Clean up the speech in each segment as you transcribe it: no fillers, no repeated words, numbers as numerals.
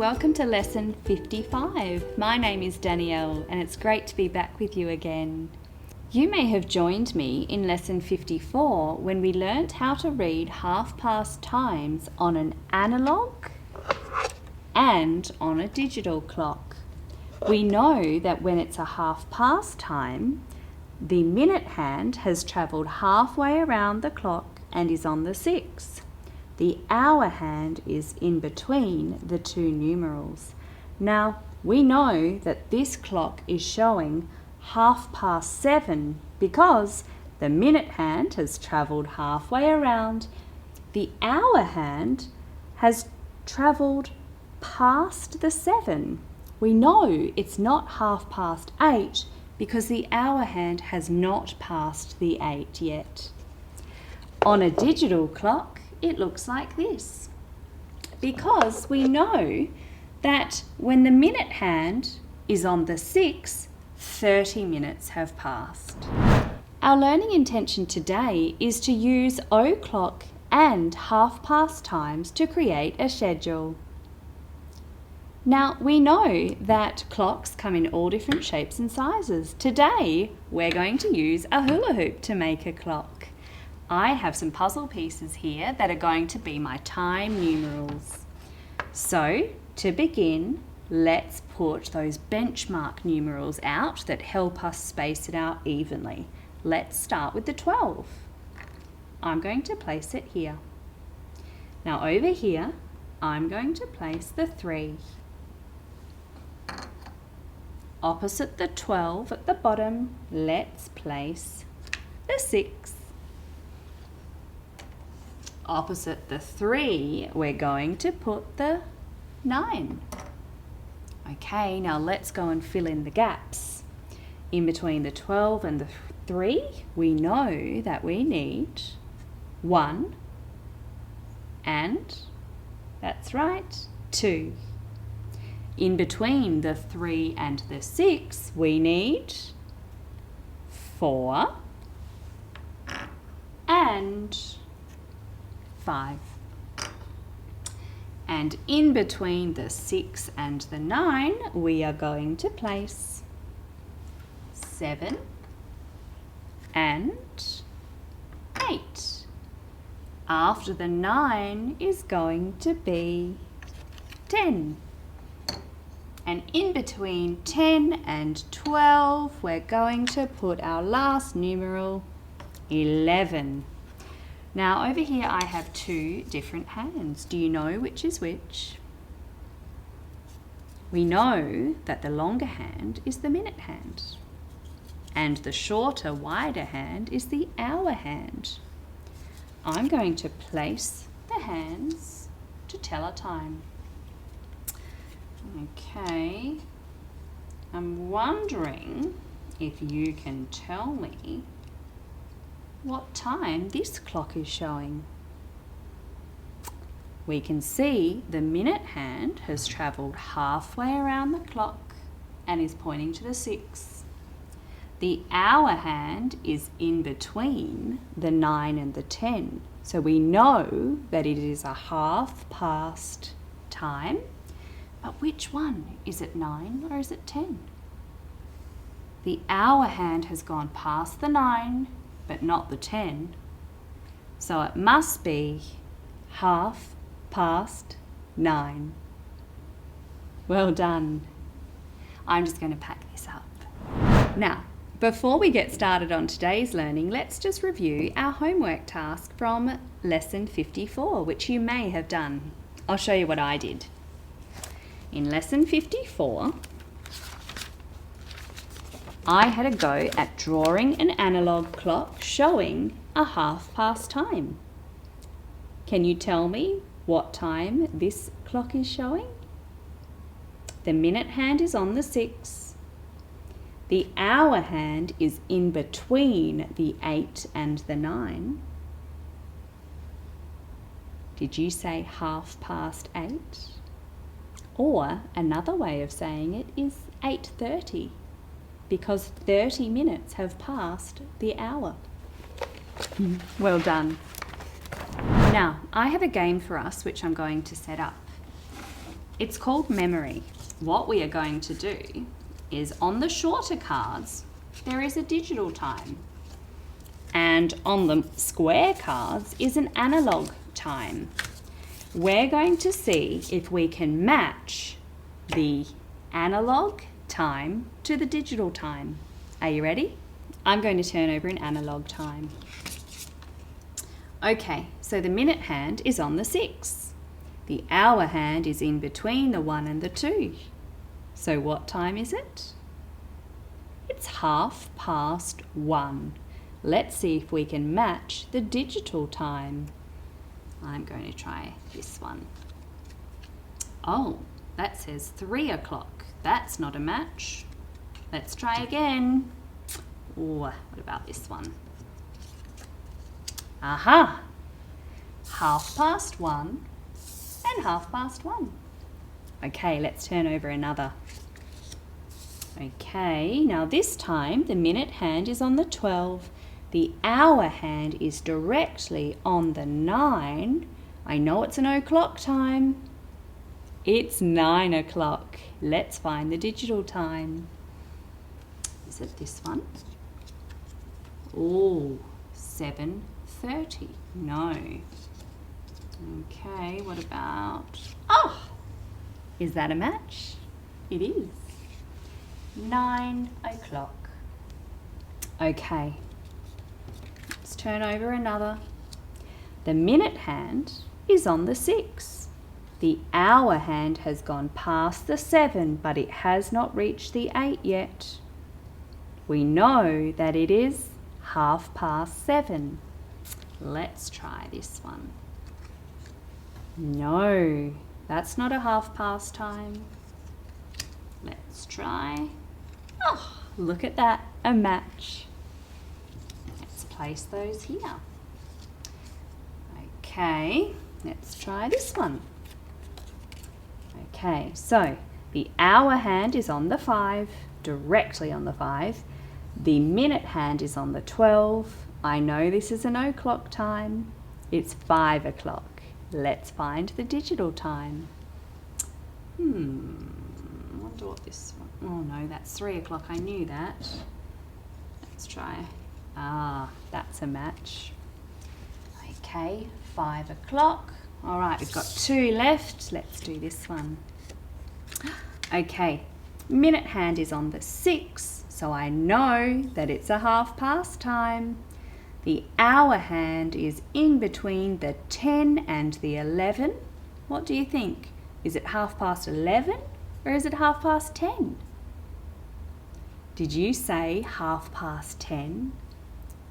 welcome to lesson 55. My name is Danielle and it's great to be back with you again. You may have joined me in lesson 54 when we learnt how to read half-past times on an analogue and on a digital clock. We know that when it's a half-past time, the minute hand has travelled halfway around the clock and is on the 6. The hour hand is in between the two numerals. Now, we know that this clock is showing 7:30 because the minute hand has travelled halfway around. The hour hand has travelled past the 7. We know it's not 8:30 because the hour hand has not passed the 8 yet. On a digital clock, it looks like this, because we know that when the minute hand is on the 6, 30 minutes have passed. Our learning intention today is to use o'clock and half-past times to create a schedule. Now, we know that clocks come in all different shapes and sizes. Today, we're going to use a hula hoop to make a clock. I have some puzzle pieces here that are going to be my time numerals. So, to begin, let's put those benchmark numerals out that help us space it out evenly. Let's start with the 12. I'm going to place it here. Now over here, I'm going to place the 3. Opposite the 12 at the bottom, let's place the 6. Opposite the 3, we're going to put the 9. Okay, now let's go and fill in the gaps. In between the 12 and the 3, we know that we need 1 and, that's right, 2. In between the 3 and the 6, we need 4 and 5. And in between the 6 and the 9, we are going to place 7 and 8. After the 9 is going to be 10. And in between 10 and 12, we're going to put our last numeral, 11. Now over here I have 2 different hands. Do you know which is which? We know that the longer hand is the minute hand and the shorter, wider hand is the hour hand. I'm going to place the hands to tell a time. Okay, I'm wondering if you can tell me what time this clock is showing. We can see the minute hand has travelled halfway around the clock and is pointing to the 6. The hour hand is in between the 9 and the 10, so we know that it is a half-past time. But which one? Is it 9 or is it 10? The hour hand has gone past the 9, but not the 10. So it must be 9:30. Well done. I'm just going to pack this up. Now, before we get started on today's learning, let's just review our homework task from lesson 54, which you may have done. I'll show you what I did. In lesson 54, I had a go at drawing an analogue clock showing a half-past time. Can you tell me what time this clock is showing? The minute hand is on the 6. The hour hand is in between the 8 and the 9. Did you say 8:30? Or another way of saying it is 8:30. Because 30 minutes have passed the hour. Well done. Now, I have a game for us which I'm going to set up. It's called memory. What we are going to do is on the shorter cards, there is a digital time. And on the square cards is an analog time. We're going to see if we can match the analog time to the digital time. Are you ready? I'm going to turn over an analog time. Okay, so the minute hand is on the 6. The hour hand is in between the 1 and the 2. So what time is it? It's 1:30. Let's see if we can match the digital time. I'm going to try this one. Oh, that says 3 o'clock. That's not a match. Let's try again. Ooh, what about this one? Aha! 1:30 and 1:30. Okay, let's turn over another. Okay, now this time the minute hand is on the 12. The hour hand is directly on the 9. I know it's an o'clock time. It's 9 o'clock. Let's find the digital time. Is it this one? Oh, 7:30. No. Okay, what about... Oh! Is that a match? It is. 9 o'clock. Okay. Let's turn over another. The minute hand is on the 6. The hour hand has gone past the 7, but it has not reached the 8 yet. We know that it is 7:30. Let's try this one. No, that's not a 1/2 time. Let's try. Oh, look at that, a match. Let's place those here. Okay, let's try this one. Okay, so the hour hand is on the 5, directly on the 5. The minute hand is on the 12. I know this is an o'clock time. It's 5 o'clock. Let's find the digital time. I wonder what this one... Oh no, that's 3 o'clock. I knew that. Let's try. Ah, that's a match. Okay, 5 o'clock. All right, we've got 2 left. Let's do this one. Okay, minute hand is on the 6, so I know that it's a 1/2 time. The hour hand is in between the 10 and the 11. What do you think? Is it 11:30 or is it 10:30? Did you say 10:30?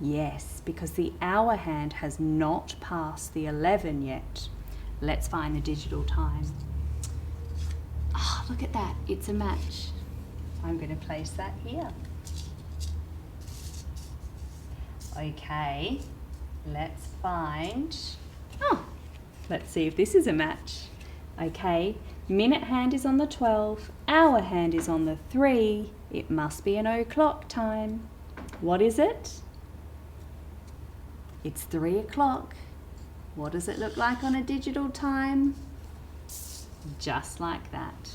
Yes, because the hour hand has not passed the 11 yet. Let's find the digital time. Oh, look at that, it's a match. I'm going to place that here. Okay, let's find... Oh, let's see if this is a match. Okay, minute hand is on the 12, hour hand is on the 3. It must be an o'clock time. What is it? It's 3 o'clock. What does it look like on a digital time? Just like that.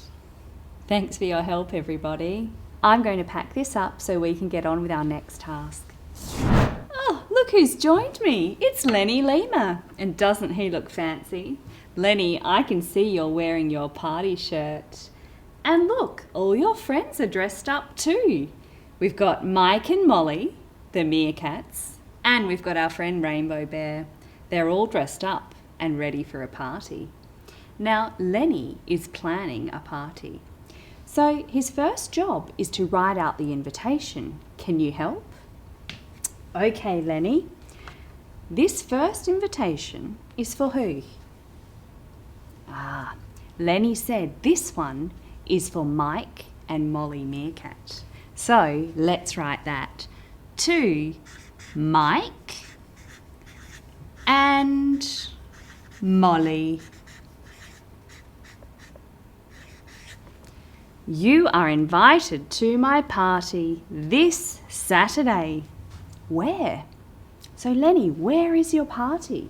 Thanks for your help, everybody. I'm going to pack this up so we can get on with our next task. Oh, look who's joined me. It's Lenny Lima. And doesn't he look fancy? Lenny, I can see you're wearing your party shirt. And look, all your friends are dressed up too. We've got Mike and Molly, the meerkats, and we've got our friend Rainbow Bear. They're all dressed up and ready for a party. Now, Lenny is planning a party. So his first job is to write out the invitation. Can you help? Okay, Lenny. This first invitation is for who? Ah, Lenny said this one is for Mike and Molly Meerkat. So let's write that. To Mike and Molly. You are invited to my party this Saturday. Where? So Lenny, where is your party?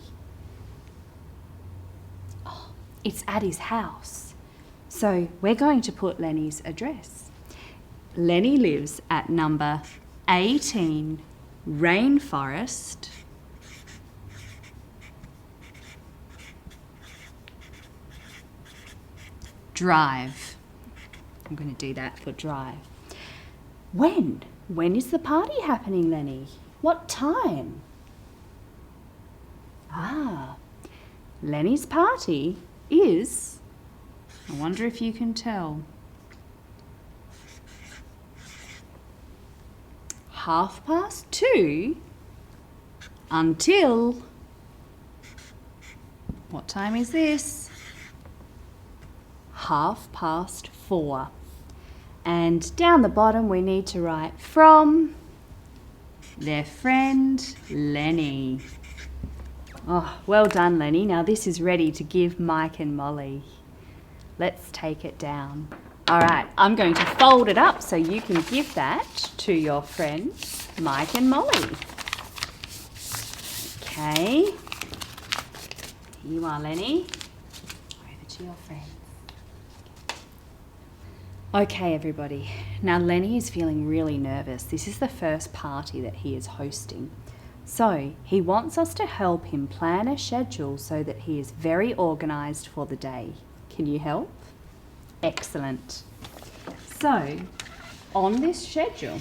Oh, it's at his house. So we're going to put Lenny's address. Lenny lives at number 18 Rainforest Drive. I'm going to do that for drive. When? When is the party happening, Lenny? What time? Lenny's party is, I wonder if you can tell, 2:30 until, what time is this? 4:30. And down the bottom we need to write from their friend Lenny. Oh, well done, Lenny. Now this is ready to give Mike and Molly. Let's take it down. All right, I'm going to fold it up so you can give that to your friends, Mike and Molly. Okay. Here you are, Lenny. Over to your friends. Okay, everybody. Now Lenny is feeling really nervous. This is the first party that he is hosting. So he wants us to help him plan a schedule so that he is very organised for the day. Can you help? Excellent. So on this schedule,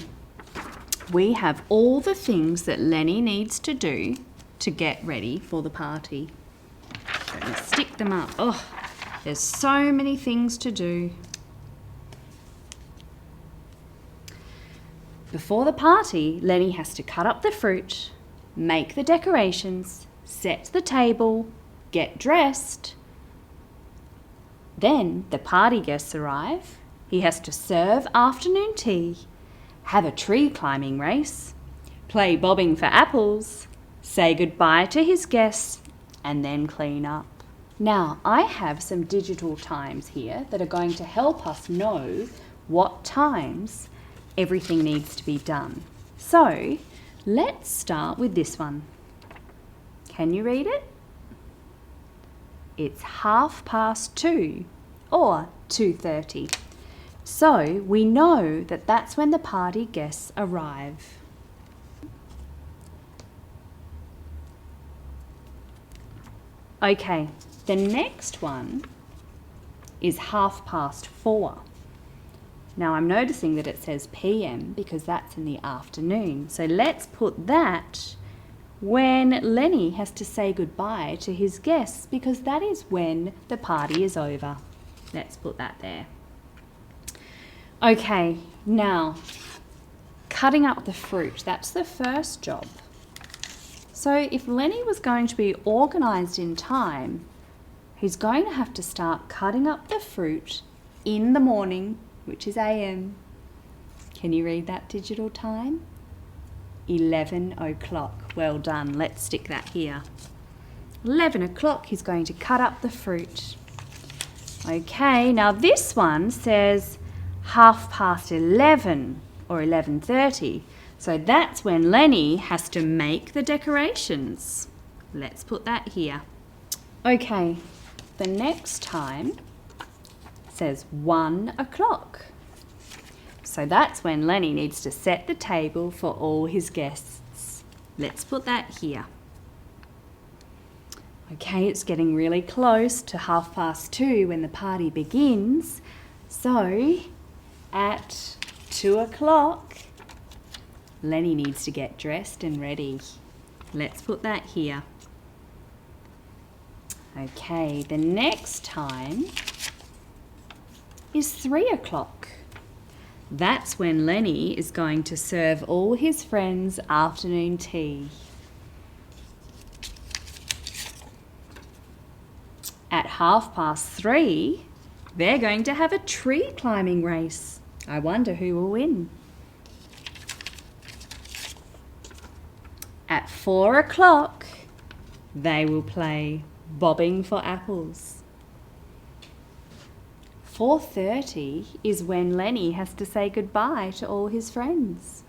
we have all the things that Lenny needs to do to get ready for the party. So let's stick them up. Oh, there's so many things to do. Before the party, Lenny has to cut up the fruit, make the decorations, set the table, get dressed. Then the party guests arrive. He has to serve afternoon tea, have a tree climbing race, play bobbing for apples, say goodbye to his guests, and then clean up. Now, I have some digital times here that are going to help us know what times everything needs to be done. So let's start with this one. Can you read it? It's 2:30 or 2:30. So we know that that's when the party guests arrive. Okay, the next one is 4:30. Now I'm noticing that it says PM because that's in the afternoon. So let's put that when Lenny has to say goodbye to his guests because that is when the party is over. Let's put that there. Okay, now cutting up the fruit, that's the first job. So if Lenny was going to be organised in time, he's going to have to start cutting up the fruit in the morning, which is AM. Can you read that digital time? 11 o'clock. Well done. Let's stick that here. 11 o'clock, he's going to cut up the fruit. Okay, now this one says 11:30 or 11:30. So that's when Lenny has to make the decorations. Let's put that here. Okay, the next time says 1 o'clock. So that's when Lenny needs to set the table for all his guests. Let's put that here. Okay, it's getting really close to 2:30 when the party begins. So at 2 o'clock, Lenny needs to get dressed and ready. Let's put that here. Okay, the next time is 3 o'clock. That's when Lenny is going to serve all his friends afternoon tea. At 3:30, they're going to have a tree climbing race. I wonder who will win. At 4 o'clock, they will play bobbing for apples. 4:30 is when Lenny has to say goodbye to all his friends.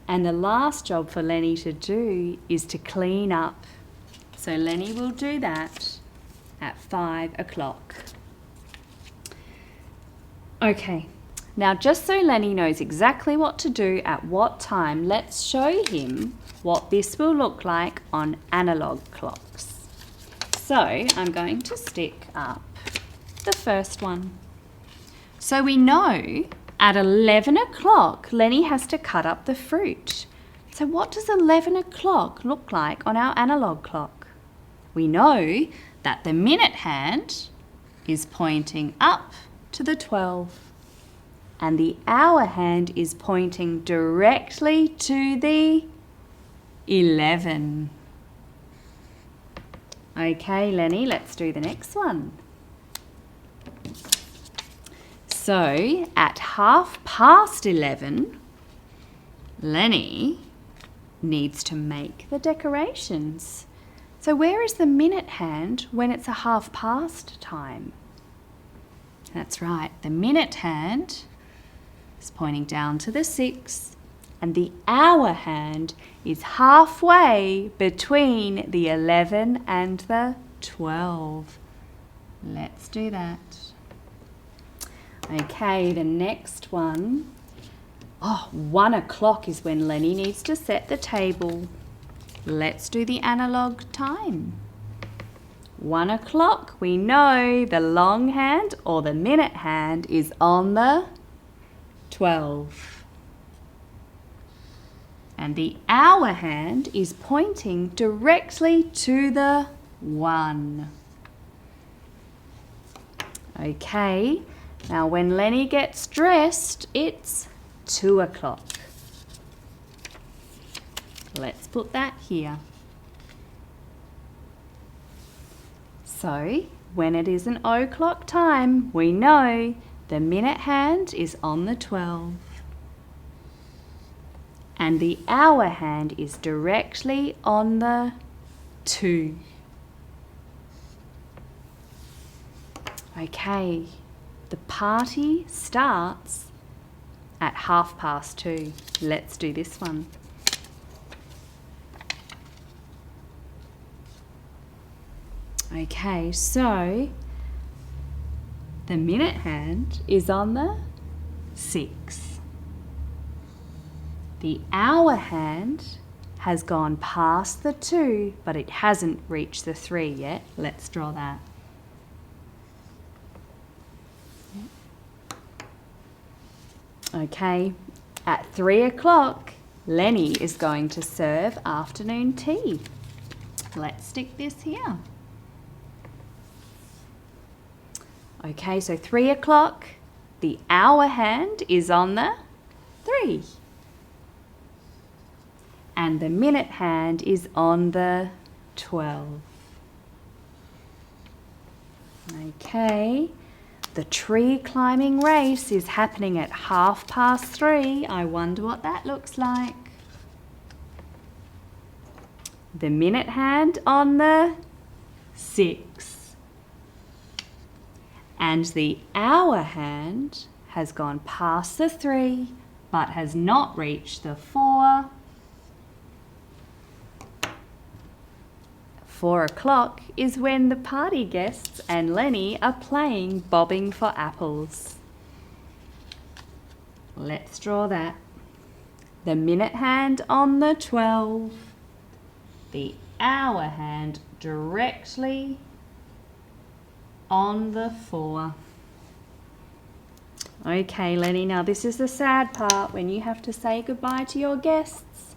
And the last job for Lenny to do is to clean up. So Lenny will do that at 5 o'clock. Okay, now just so Lenny knows exactly what to do at what time, let's show him what this will look like on analog clocks. So I'm going to stick up the first one. So we know at 11 o'clock Lenny has to cut up the fruit. So what does 11 o'clock look like on our analog clock? We know that the minute hand is pointing up to the 12 and the hour hand is pointing directly to the 11. Okay, Lenny, let's do the next one. So at 11:30, Lenny needs to make the decorations. So where is the minute hand when it's past time? That's right, the minute hand is pointing down to the 6 and the hour hand is halfway between the 11 and the 12. Let's do that. Okay, the next one. 1 o'clock is when Lenny needs to set the table. Let's do the analog time. 1 o'clock, we know the long hand or the minute hand is on the 12. And the hour hand is pointing directly to the 1. Okay, now when Lenny gets dressed, it's 2 o'clock. Let's put that here. So, when it is an o'clock time, we know the minute hand is on the 12. And the hour hand is directly on the 2. Okay, the party starts at 2:30. Let's do this one. Okay, so the minute hand is on the 6. The hour hand has gone past the 2, but it hasn't reached the 3 yet. Let's draw that. Okay, at 3 o'clock, Lenny is going to serve afternoon tea. Let's stick this here. Okay, so 3 o'clock, the hour hand is on the 3. And the minute hand is on the 12. Okay, the tree climbing race is happening at 3:30. I wonder what that looks like. The minute hand on the 6. And the hour hand has gone past the 3, but has not reached the 4. 4 o'clock is when the party guests and Lenny are playing Bobbing for Apples. Let's draw that. The minute hand on the 12. The hour hand directly on the 4. Okay, Lenny, now this is the sad part when you have to say goodbye to your guests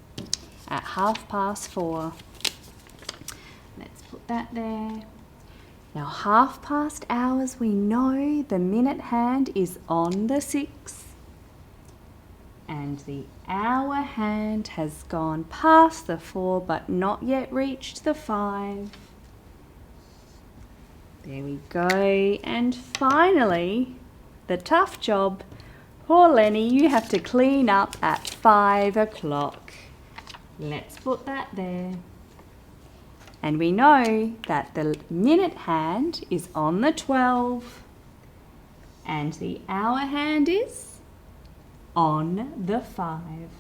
at 4:30. Let's put that there. Now 4:30, we know the minute hand is on the 6 and the hour hand has gone past the 4 but not yet reached the 5. There we go. And finally, the tough job. Poor Lenny, you have to clean up at 5 o'clock. Let's put that there. And we know that the minute hand is on the 12 and the hour hand is on the 5.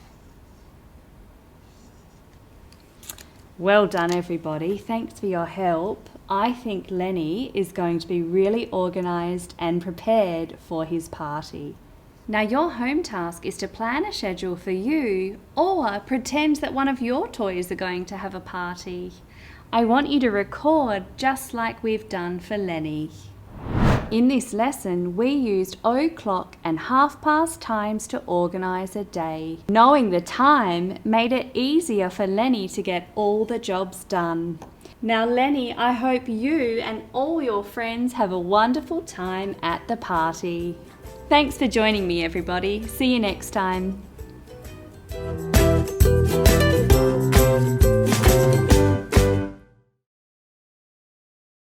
Well done, everybody. Thanks for your help. I think Lenny is going to be really organised and prepared for his party. Now your home task is to plan a schedule for you or pretend that one of your toys are going to have a party. I want you to record just like we've done for Lenny. In this lesson, we used o'clock and half-past times to organise a day. Knowing the time made it easier for Lenny to get all the jobs done. Now Lenny, I hope you and all your friends have a wonderful time at the party. Thanks for joining me, everybody. See you next time.